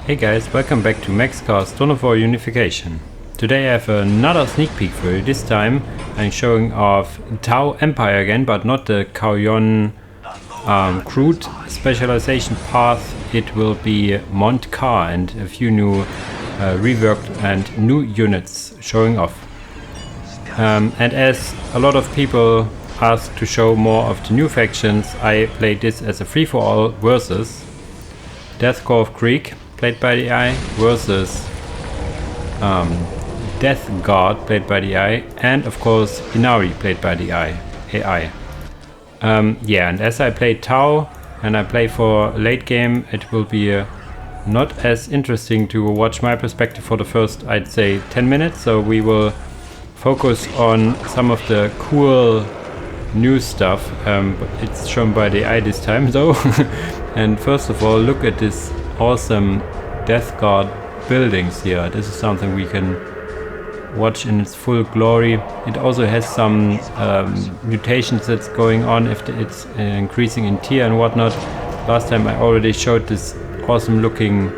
Hey guys, welcome back to Maxcast Dawn of War Unification. Today I have another sneak peek for you. This time I'm showing off Tau Empire again, but not the Kauyon crude specialization path. It will be Mont Car and a few new reworked and new units showing off. And as a lot of people asked to show more of the new factions, I played this as a free-for-all versus DKoK Krieg, played by the AI, versus Death Guard, played by the AI, and of course Ynnari, played by the AI. Yeah, and as I play Tau and I play for late game, it will be not as interesting to watch my perspective for the first, I'd say, 10 minutes. So we will focus on some of the cool new stuff. It's shown by the AI this time though. And first of all, look at this awesome Death Guard buildings here. This is something we can watch in its full glory. It also has some mutations that's going on if it's increasing in tier and whatnot. Last time I already showed this awesome looking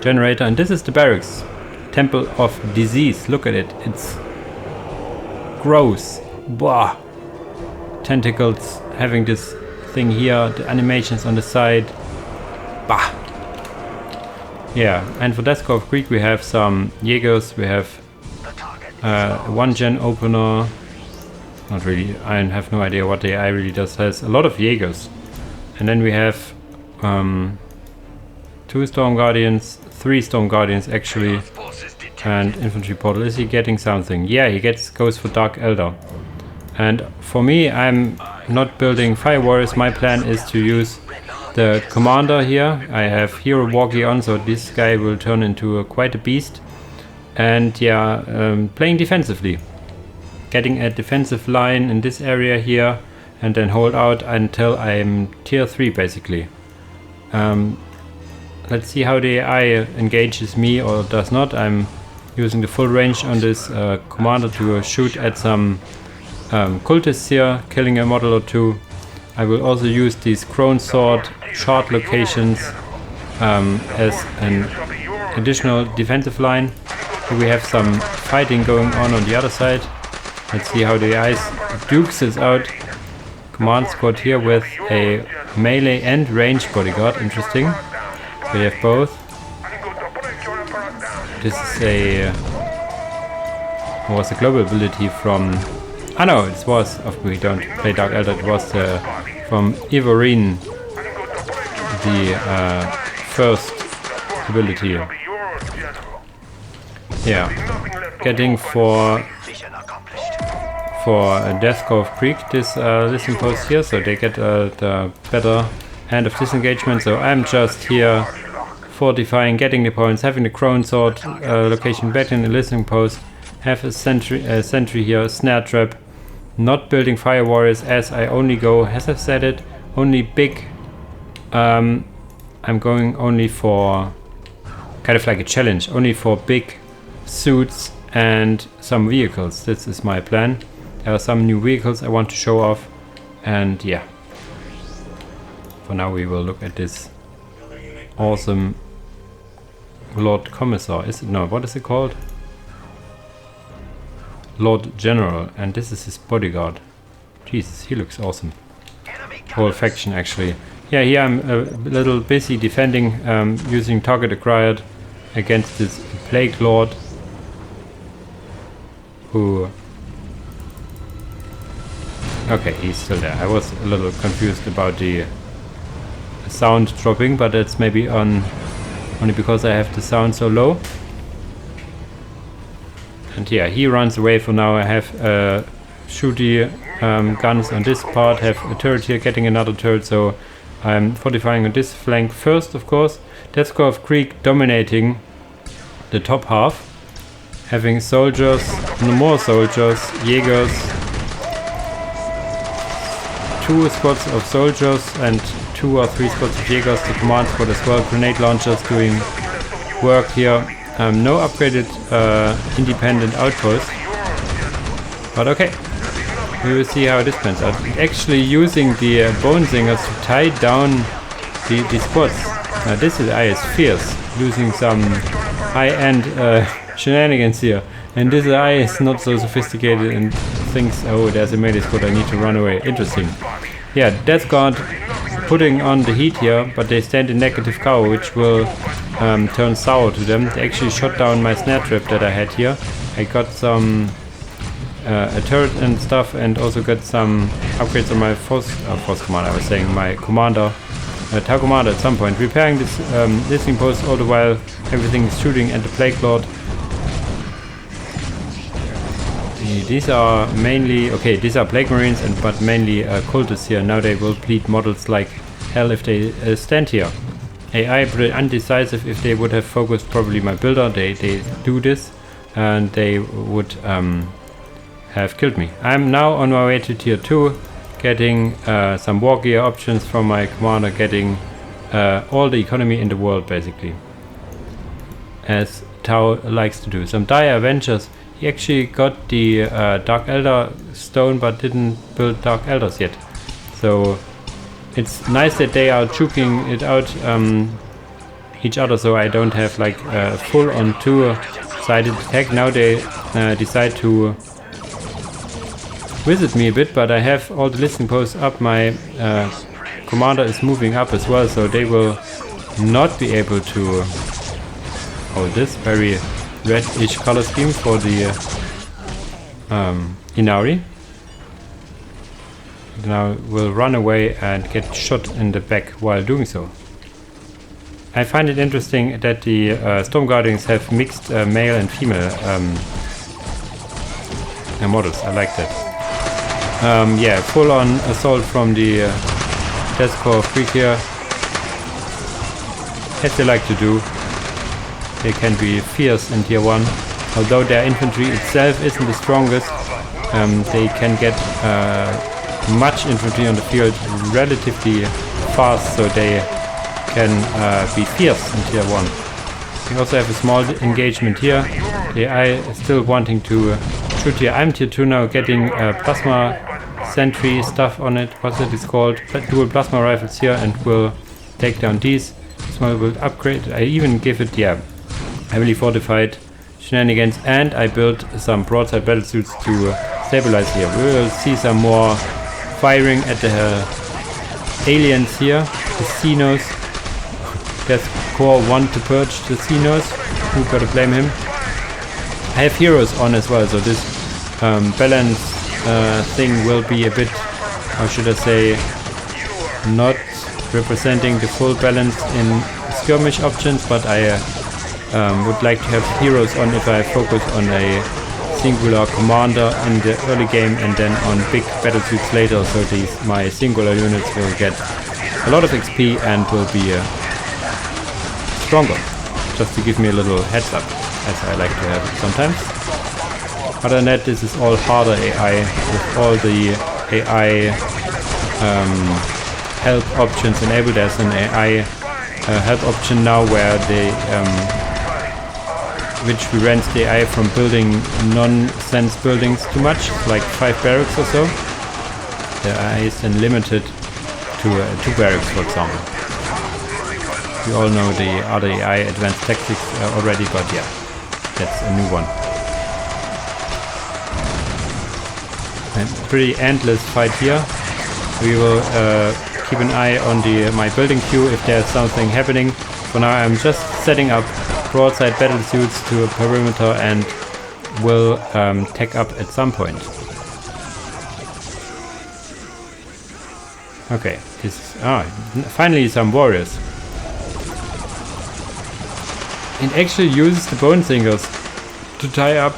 generator, and this is the barracks. Temple of Disease. Look at it. It's gross. Blah. Tentacles having this thing here, the animations on the side. Bah. Yeah, and for DKoK Krieg we have some Jaegers, we have one gen opener. Not really, I have no idea what the AI really does. Has a lot of Jaegers. And then we have 2 Storm Guardians, 3 Storm Guardians actually, and Infantry Portal. Is he getting something? Yeah, he goes for Dark Elder. And for me, I'm not building Fire Warriors. My plan is to use the commander here. I have Hero Walkie on, so this guy will turn into quite a beast. And yeah, playing defensively. Getting a defensive line in this area here, and then hold out until I'm tier 3 basically. Let's see how the AI engages me or does not. I'm using the full range on this commander to shoot at some cultists here, killing a model or 2. I will also use these Crone Sword shard locations as an additional defensive line. Here we have some fighting going on the other side. Let's see how the AI dukes this out. Command squad here with a melee and range bodyguard. Interesting. We have both. This is a was a global ability from. Ah no, it was. We don't play Dark Elder. It was from Ivorine, the first ability. Yeah, getting for DKoK Krieg this listening post here, so they get the better hand of disengagement. So I'm just here fortifying, getting the points, having the Crone Sword location back in the listening post, have a sentry here, a snare trap. Not building Fire Warriors as I only go, as I've said it, only big. I'm going only for kind of like a challenge, only for big suits and some vehicles. This is my plan. There are some new vehicles I want to show off, and yeah. For now we will look at this awesome Lord Commissar. Is it? No, what is it called? Lord General, and this is his bodyguard. Jesus, he looks awesome. Whole faction actually. Yeah, here I'm a little busy defending, using target acquired against this Plague Lord, who... Okay, he's still there. I was a little confused about the sound dropping, but that's maybe only because I have the sound so low. And yeah, he runs away for now. I have shooty guns on this part, have a turret here, getting another turret, so I'm fortifying on this flank first, of course. DKoK Krieg dominating the top half, having soldiers, no more soldiers, Jaegers, 2 squads of soldiers and 2 or 3 squads of Jaegers, the command squad as well, grenade launchers doing work here. No upgraded independent outpost, but okay, we will see how this pans out. Actually using the bone singers to tie down the squads. Now this AI is fierce. losing some high-end shenanigans here. And this AI is not so sophisticated and thinks, oh, there's a melee squad, I need to run away. Interesting. Yeah, Death Guard putting on the heat here, but they stand in negative cover, which will turn sour to them. They actually shot down my snare trap that I had here. I got some a turret and stuff, and also got some upgrades on my force commander. I was saying my commander, Tau commander at some point. Repairing this listening post all the while everything is shooting at the Plague Lord. These are mainly, okay, these are Plague Marines, but mainly cultists here. Now they will bleed models like hell if they stand here. AI pretty undecisive. If they would have focused probably my builder, they do this, and they would have killed me. I'm now on my way to tier 2, getting some war gear options from my commander, getting all the economy in the world basically, as Tau likes to do. Some dire Avengers. He actually got the Dark Elder stone, but didn't build Dark Elders yet. So it's nice that they are juking it out each other, so I don't have like a full on two-sided attack. Now they decide to visit me a bit, but I have all the listening posts up. My commander is moving up as well, so they will not be able to hold this very red-ish color scheme for the Ynnari. Now will run away and get shot in the back while doing so. I find it interesting that the Storm Guardians have mixed male and female models. I like that. Yeah, full-on assault from the Death Corps of Krieg here, as they like to do. They can be fierce in tier 1, although their infantry itself isn't the strongest. They can get much infantry on the field relatively fast, so they can be fierce in tier 1. We also have a small engagement here. The AI is still wanting to shoot here. I'm tier 2 now, getting plasma sentry stuff on it. What's it is called? Dual plasma rifles here, and will take down these. Small build upgrade. I even give it, yeah, heavily fortified shenanigans, and I built some broadside battlesuits to stabilize here. We will see some more firing at the aliens here, the Xenos. Death Corps want to purge the Xenos. Who gotta blame him? I have heroes on as well, so this balance thing will be a bit, how should I say, not representing the full balance in skirmish options, but I would like to have heroes on if I focus on a singular commander in the early game and then on big battlesuits later, so my singular units will get a lot of XP and will be stronger, just to give me a little heads up, as I like to have it sometimes. Other than that, this is all harder AI, with all the AI help options enabled. There's an AI help option now where they which prevents the AI from building nonsense buildings too much, like 5 barracks or so. The AI is then limited to 2 barracks, for example. You all know the other AI advanced tactics already, but yeah, that's a new one. And pretty endless fight here. We will keep an eye on my building queue if there's something happening. For now I'm just setting up broadside battlesuits to a perimeter and will tech up at some point. Okay, finally some warriors. It actually uses the bone singers to tie up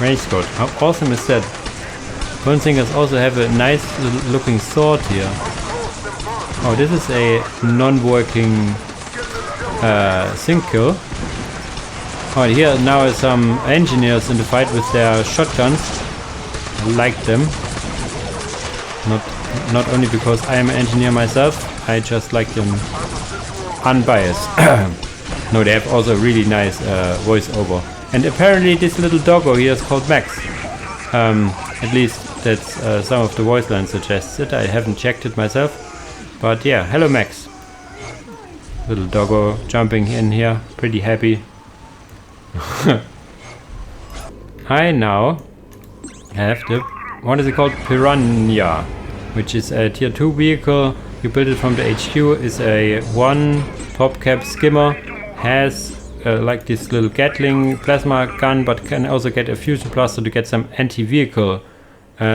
range squad. How awesome is that? Bone singers also have a nice looking sword here. Oh, this is a non-working sync kill. Oh, here now are some engineers in the fight with their shotguns. I like them. Not only because I am an engineer myself, I just like them unbiased. No, they have also really nice voiceover. And apparently this little doggo here is called Max. At least that's some of the voice lines suggests it. I haven't checked it myself. But yeah, hello Max. Little doggo jumping in here, pretty happy. I now have the, what is it called? Piranha, which is a tier 2 vehicle. You build it from the HQ, is a 1 top cap skimmer, has like this little Gatling plasma gun, but can also get a fusion blaster to get some anti-vehicle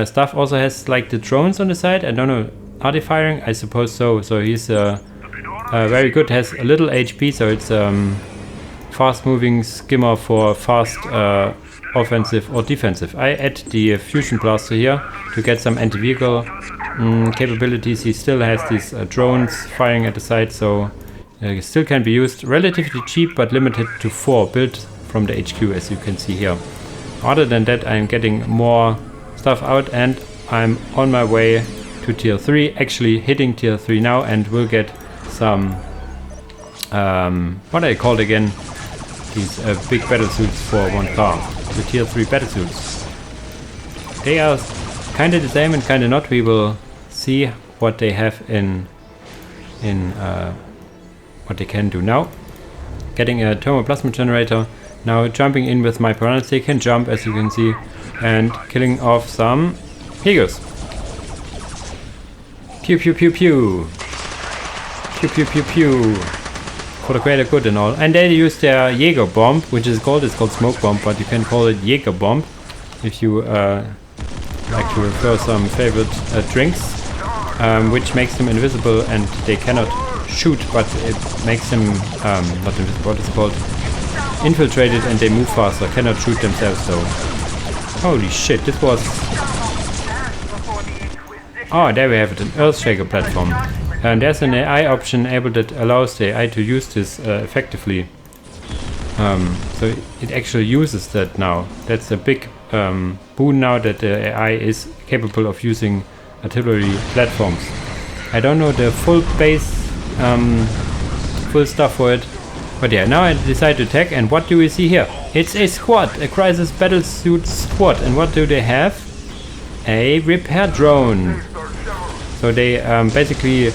stuff. Also has like the drones on the side. I don't know, are they firing? I suppose so. So he's very good, has a little HP, so it's fast moving skimmer for fast offensive or defensive. I add the fusion blaster here to get some anti-vehicle capabilities. He still has these drones firing at the side, so still can be used. Relatively cheap, but limited to 4 built from the HQ, as you can see here. Other than that, I'm getting more stuff out, and I'm on my way to tier 3, actually hitting tier 3 now, and will get some what are they called again? These big battle suits for 1 car. The tier 3 battle suits. They are kind of the same and kind of not. We will see what they have in what they can do now. Getting a thermoplasma generator. Now jumping in with my piranhas. They can jump, as you can see, and killing off some Hegos. Pew pew pew pew. Pew pew pew pew. For the greater good and all. And they use their Jaeger bomb, which is called, it's called smoke bomb, but you can call it Jaeger bomb if you like to refer some favorite drinks, which makes them invisible and they cannot shoot, but it makes them not invisible, what is it called? Infiltrated, and they move faster, cannot shoot themselves though. Holy shit, this was... Oh, there we have it, an Earthshaker platform. And there's an AI option enabled that allows the AI to use this effectively. So it actually uses that now. That's a big boon now, that the AI is capable of using artillery platforms. I don't know the full base, full stuff for it. But yeah, now I decide to attack, and what do we see here? It's a squad, a crisis battlesuit squad. And what do they have? A repair drone. So they basically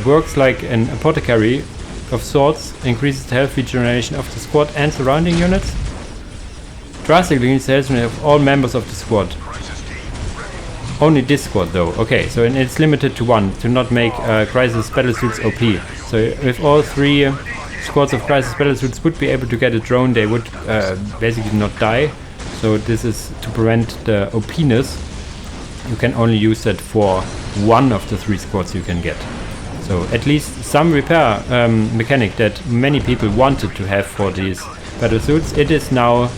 works like an apothecary of sorts, increases the health regeneration of the squad and surrounding units. Drastically increases the health of all members of the squad. Only this squad though. Okay, so it's limited to 1 to not make crisis battlesuits OP. So if all 3 squads of crisis battlesuits would be able to get a drone, they would basically not die. So this is to prevent the OP-ness. You can only use that for 1 of the 3 squads you can get. So at least some repair mechanic that many people wanted to have for these battlesuits, it is now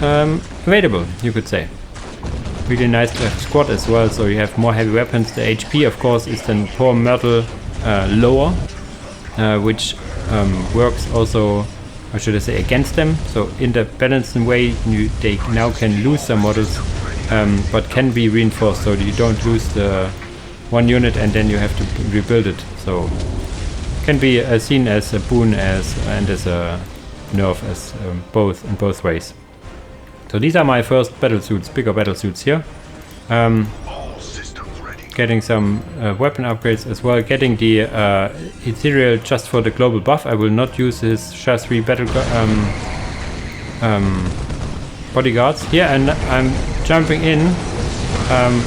available, you could say. Really nice to have squad as well, so you have more heavy weapons. The HP, of course, is then per metal lower, which works also, how should I say, against them. So in the balancing way, they now can lose some models, but can be reinforced, so you don't lose the 1 unit and then you have to rebuild it. So can be seen as a boon and as a nerf, as both in both ways. So these are my first battlesuits, bigger battlesuits here. Getting some weapon upgrades as well. Getting the ethereal just for the global buff. I will not use his chassis battle bodyguards here, and I'm jumping in,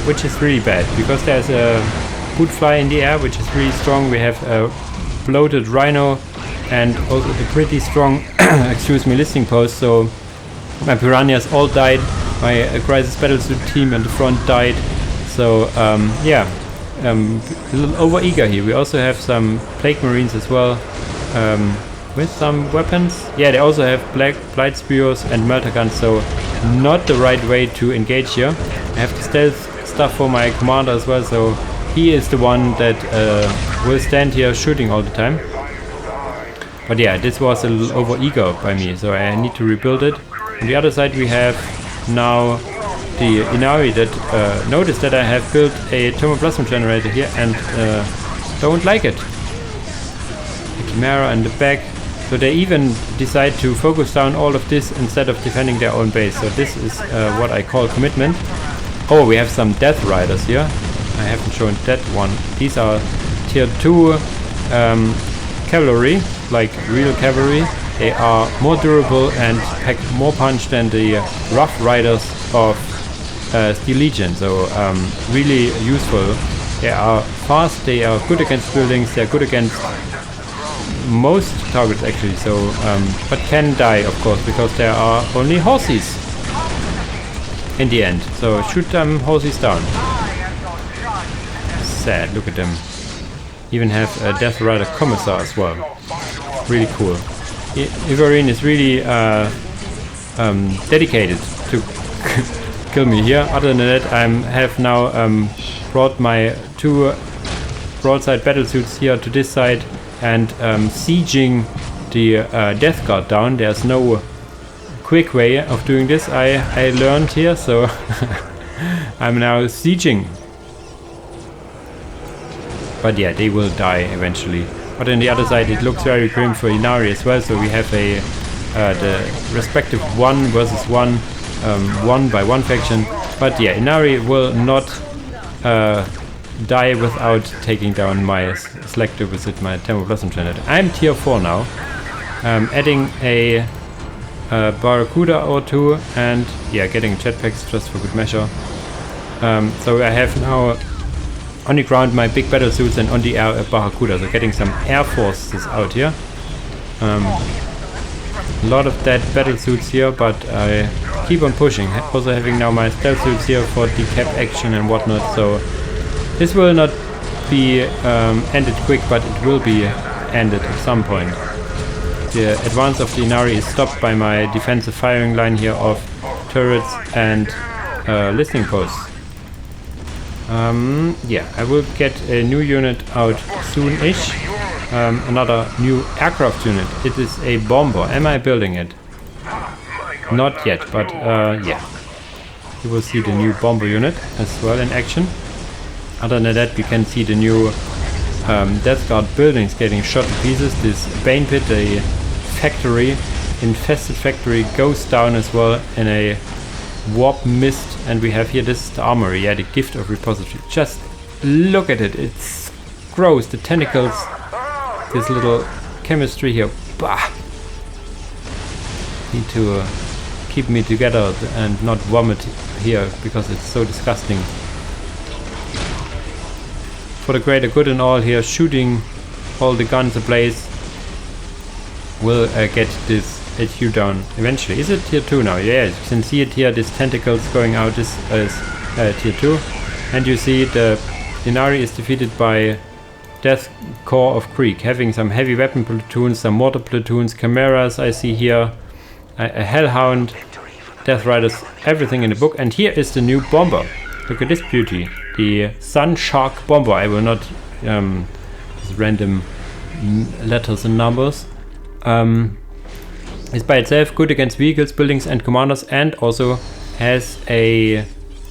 which is really bad because there's a boot fly in the air, which is really strong. We have a bloated rhino and also the pretty strong excuse me, listing post. So my piranhas all died. My crisis battlesuit team in the front died. So yeah, a little over eager here. We also have some plague marines as well, with some weapons. Yeah, they also have blight spears and melter guns, so not the right way to engage here. I have the stealth stuff for my commander as well, so he is the one that will stand here shooting all the time. But yeah, this was a little over eager by me, so I need to rebuild it. On the other side we have now the Ynnari that noticed that I have built a thermoplasma generator here and don't like it. The Chimera in the back. So they even decide to focus down all of this instead of defending their own base. So this is what I call commitment. Oh, we have some Death Riders here. I haven't shown that one. These are tier 2 cavalry, like real cavalry. They are more durable and pack more punch than the rough riders of Steel Legion, so really useful. They are fast, they are good against buildings, they are good against most targets actually, so but can die of course because there are only horses in the end. So shoot them horses down. Sad, look at them. Even have a Death Rider Commissar as well. Really cool. Ynnari is really dedicated to kill me here. Other than that, I have now brought my 2 broadside battlesuits here to this side and sieging the Death Guard down. There's no quick way of doing this, I learned here, so I'm now sieging. But yeah, they will die eventually. But on the other side it looks very grim for Ynnari as well, so we have a the respective 1 versus 1, 1 by 1 faction. But yeah, Ynnari will not die without taking down my selector with my Temple Blossom Janet. I'm tier 4 now, adding a Barracuda or 2 and yeah, getting jetpacks just for good measure. So I have now on the ground my big battle suits and on the air a Barracuda, so getting some air forces out here. A lot of dead battle suits here, but I keep on pushing. Also having now my stealth suits here for decap action and whatnot, so this will not be ended quick, but it will be ended at some point. The advance of the Ynnari is stopped by my defensive firing line here of turrets and listening posts. Yeah, I will get a new unit out soon-ish. Another new aircraft unit. It is a bomber. Am I building it? Not yet, but yeah. You will see the new bomber unit as well in action. Other than that, we can see the new Death Guard buildings getting shot to pieces. This Bane Pit, a factory, infested factory, goes down as well in a warp mist. And we have here, this is the armory, yeah, the gift of repository. Just look at it, it's gross, the tentacles, this little chemistry here. Bah! Need to keep me together and not vomit here because it's so disgusting. For the greater good and all here, shooting all the guns ablaze will get this HQ down eventually. Is it tier 2 now? Yeah, you can see it here, these tentacles going out. This is tier 2. And you see the Ynnari is defeated by Death Corps of Krieg, having some heavy weapon platoons, some mortar platoons, chimeras I see here, a Hellhound, Death Riders, everything in the book. And here is the new bomber. Look at this beauty. The Sun Shark bomber. I will not random letters and numbers. Is by itself good against vehicles, buildings and commanders, and also has a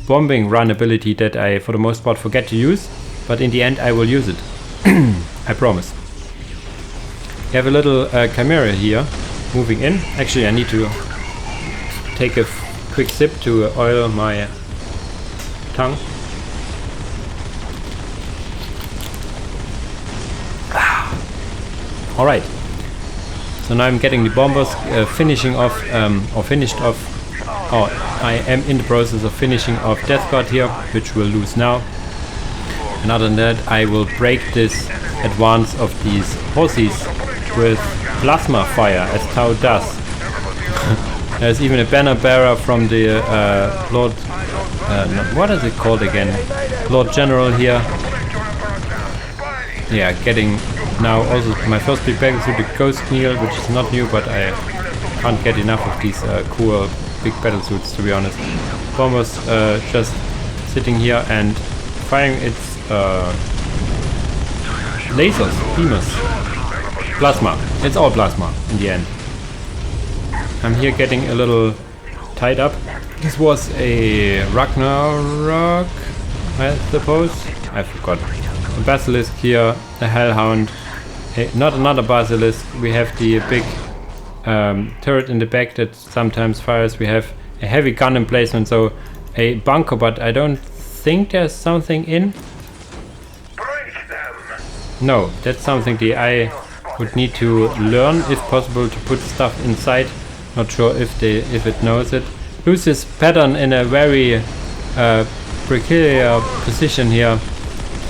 bombing run ability that I for the most part forget to use, but in the end I will use it. I promise. We have a little chimera here moving in. Actually I need to take a quick sip to oil my tongue. Alright. So now I'm getting the bombers finishing off, or finished off. Oh, I am in the process of finishing off Death Guard here, which we'll lose now. And other than that, I will break this advance of these horses with plasma fire, as Tau does. There's even a banner bearer from the Lord, what is it called again? Lord General here. Yeah, getting now also my first big battle suit, the Ghost Kneel, which is not new, but I can't get enough of these cool big battle suits, to be honest. Bombers just sitting here and firing its lasers, beamers, plasma. It's all plasma in the end. I'm here getting a little tied up. This was a Ragnarok, I suppose. I forgot. A Basilisk here, a Hellhound. Not another Basilisk. We have the big turret in the back that sometimes fires. We have a heavy gun emplacement, so a bunker, but I don't think there's something in. No, that's something the eye would need to learn, if possible, to put stuff inside. Not sure if it knows it. Lose this pattern in a very precarious position here,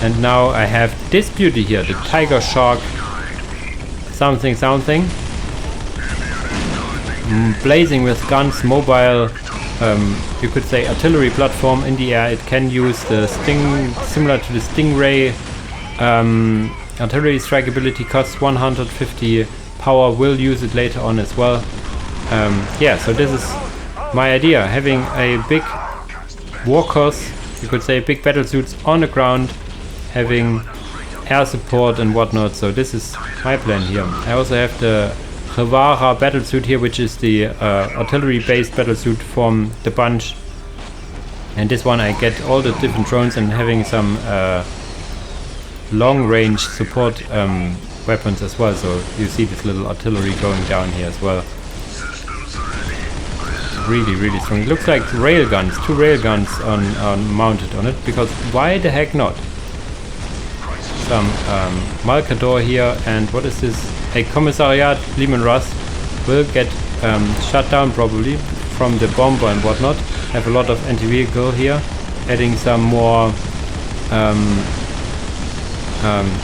and now I have this beauty here, the tiger shark something, blazing with guns, mobile, you could say artillery platform in the air. It can use the similar to the Stingray artillery strike ability, costs 150 power, will use it later on as well. Yeah, so this is my idea, having a big walkers, you could say big battlesuits on the ground, having air support and whatnot. So this is my plan here. I also have the Revara battlesuit here, which is the artillery based battlesuit from the bunch, and this one I get all the different drones and having some long range support weapons as well. So you see this little artillery going down here as well. Really strong. It looks like railguns, 2 railguns on mounted on it, because why the heck not? Some Malkador here, and what is this? A commissariat Lehman Russ will get shut down probably from the bomber and whatnot. Have a lot of anti-vehicle here, adding some more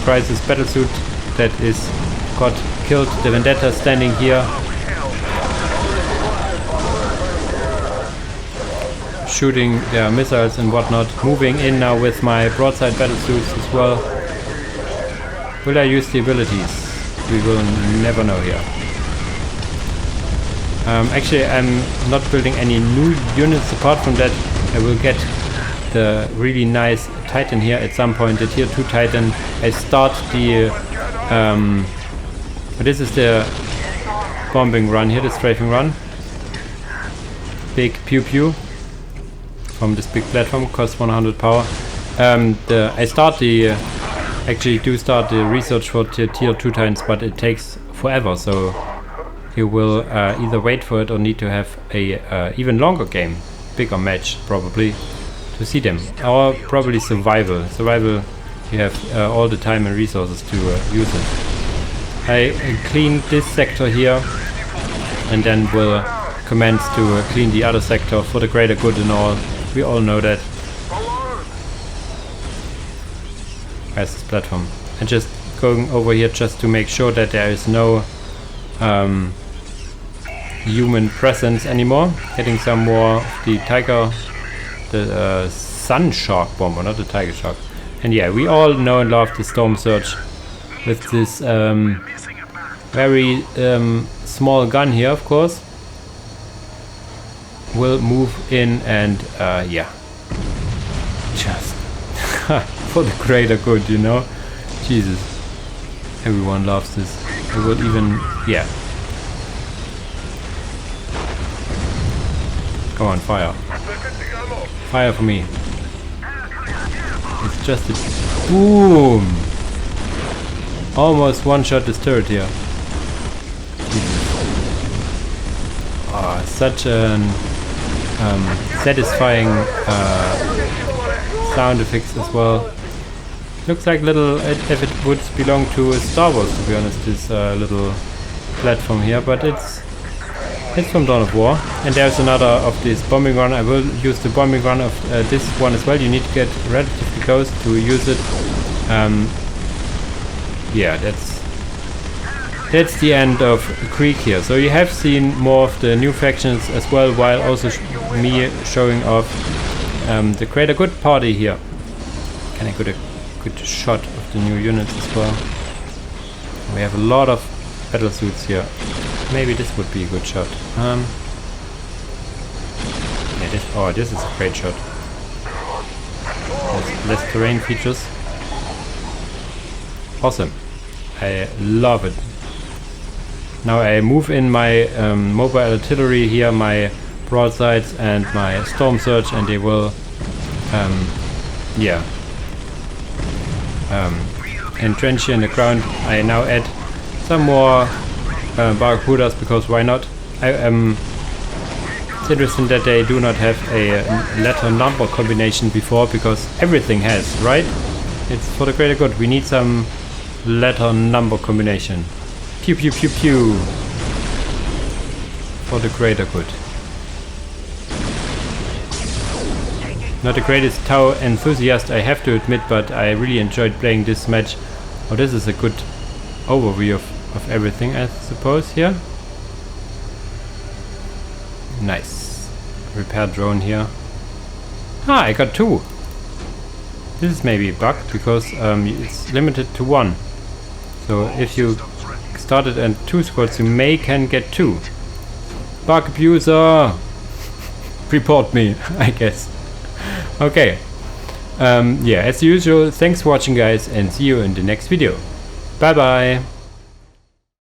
crisis battlesuit that is got killed. The Vendetta standing here, shooting their missiles and whatnot. Moving in now with my broadside battlesuits as well. Will I use the abilities? We will never know here. Actually, I'm not building any new units apart from that. I will get the really nice Titan here at some point, the tier 2 Titan. I start the this is the bombing run here, the strafing run. Big pew pew from this big platform, costs 100 power. I start the actually do start the research for tier 2 Titans, but it takes forever, so you will either wait for it or need to have a even longer game, bigger match probably, to see them, or probably survival. You have all the time and resources to use it. I clean this sector here, and then will commence to clean the other sector for the greater good and all. We all know that. As this platform, and just going over here just to make sure that there is no human presence anymore. Getting some more of the tiger, the sun shark bomber, not the tiger shark. And yeah, we all know and love the Storm Surge with this very small gun here, of course. Will move in and yeah, just for the greater good, you know. Jesus, everyone loves this. I will even, yeah. Go on, fire. Fire for me. It's just a boom. Almost one shot this turret here. Jesus. Oh, such an satisfying sound effects as well. Looks like little, if it would belong to Star Wars, to be honest, this little platform here, but it's from Dawn of War. And there's another of this bombing run. I will use the bombing run of this one as well. You need to get relatively close to use it. Yeah, that's the end of Krieg here. So you have seen more of the new factions as well, while also me showing off the greater good party here. Can I get a good shot of the new units as well? We have a lot of battlesuits here. Maybe this would be a good shot. Yeah, this is a great shot. There's less terrain features. Awesome. I love it. Now I move in my mobile artillery here, my broadsides and my storm surge, and they will yeah, entrench here in the ground. I now add some more barracudas, because why not? It's interesting that they do not have a letter number combination before, because everything has, right? It's for the greater good. We need some letter number combination. Pew pew pew pew. For the greater good. Not the greatest Tau enthusiast, I have to admit, but I really enjoyed playing this match. Oh, this is a good overview of everything, I suppose, here. Nice. Repair drone here. Ah, I got 2. This is maybe a bug, because it's limited to 1. So if you started at 2 squads, you can get 2. Bug abuser! Report me, I guess. Okay. Yeah, as usual, thanks for watching, guys, and see you in the next video. Bye bye!